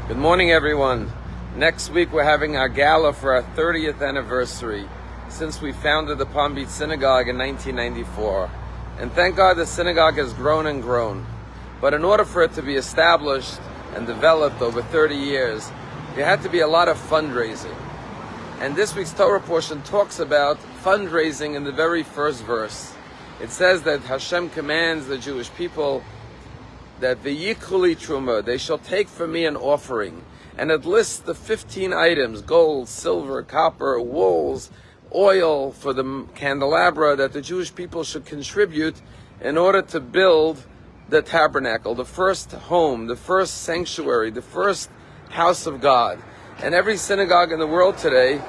Good morning, everyone. Next week we're having our gala for our 30th anniversary since we founded the Palm Beach Synagogue in 1994. And thank God the synagogue has grown and grown. But in order for it to be established and developed over 30 years, there had to be a lot of fundraising. And this week's Torah portion talks about fundraising in the very first verse. It says that Hashem commands the Jewish people that v'yikhuli truma, they shall take from me an offering. And it lists the 15 items, gold, silver, copper, wools, oil for the candelabra that the Jewish people should contribute in order to build the tabernacle, the first home, the first sanctuary, the first house of God. And every synagogue in the world today,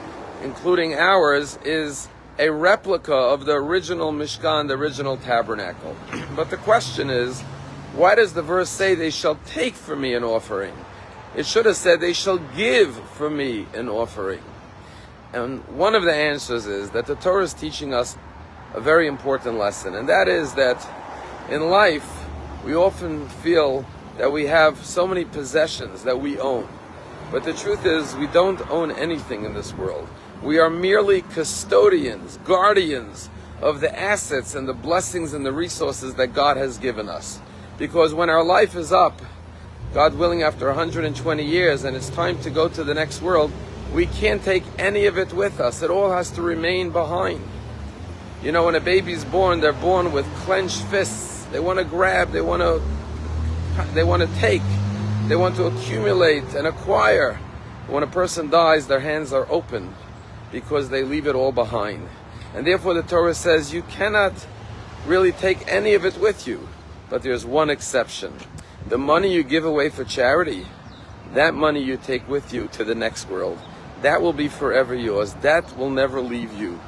including ours, is a replica of the original Mishkan, the original tabernacle. But the question is, why does the verse say they shall take from me an offering? It should have said they shall give from me an offering. And one of the answers is that the Torah is teaching us a very important lesson, and that is that in life we often feel that we have so many possessions that we own. But the truth is we don't own anything in this world. We are merely custodians, guardians of the assets and the blessings and the resources that God has given us. Because when our life is up, God willing, after 120 years, and it's time to go to the next world, we can't take any of it with us. It all has to remain behind. You know, when a baby's born, they're born with clenched fists. They want to grab, they want to take, they want to accumulate and acquire. When a person dies, their hands are open because they leave it all behind. And therefore the Torah says you cannot really take any of it with you. But there's one exception. The money you give away for charity, that money you take with you to the next world. That will be forever yours. That will never leave you.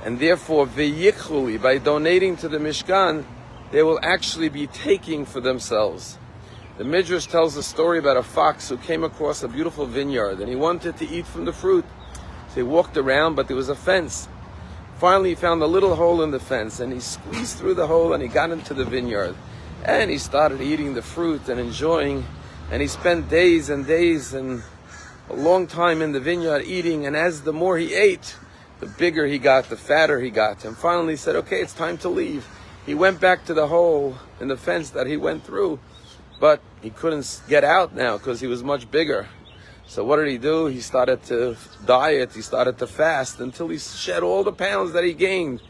And therefore, v'yikhuli, by donating to the Mishkan, they will actually be taking for themselves. The Midrash tells a story about a fox who came across a beautiful vineyard and he wanted to eat from the fruit. So he walked around, but there was a fence. Finally, he found a little hole in the fence and he squeezed through the hole and he got into the vineyard. And he started eating the fruit and enjoying. And he spent days and days and a long time in the vineyard eating. And as the more he ate, the bigger he got, the fatter he got. And finally he said, okay, it's time to leave. He went back to the hole in the fence that he went through. But he couldn't get out now because he was much bigger. So what did he do? He started to diet. He started to fast until he shed all the pounds that he gained.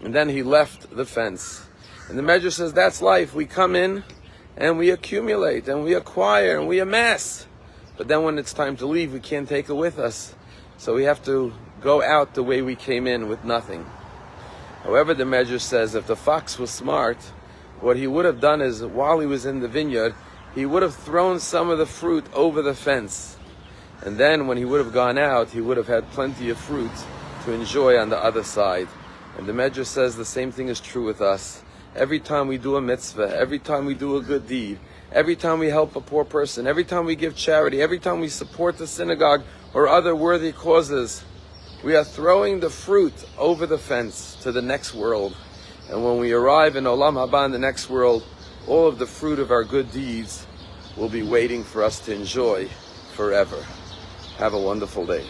And then he left the fence. And the Medrash says that's life. We come in and we accumulate and we acquire and we amass. But then when it's time to leave, we can't take it with us. So we have to go out the way we came in with nothing. However, the Medrash says if the fox was smart, what he would have done is while he was in the vineyard, he would have thrown some of the fruit over the fence. And then when he would have gone out, he would have had plenty of fruit to enjoy on the other side. And the Medrash says the same thing is true with us. Every time we do a mitzvah, every time we do a good deed, every time we help a poor person, every time we give charity, every time we support the synagogue or other worthy causes, we are throwing the fruit over the fence to the next world. And when we arrive in Olam Haba, in the next world, all of the fruit of our good deeds will be waiting for us to enjoy forever. Have a wonderful day.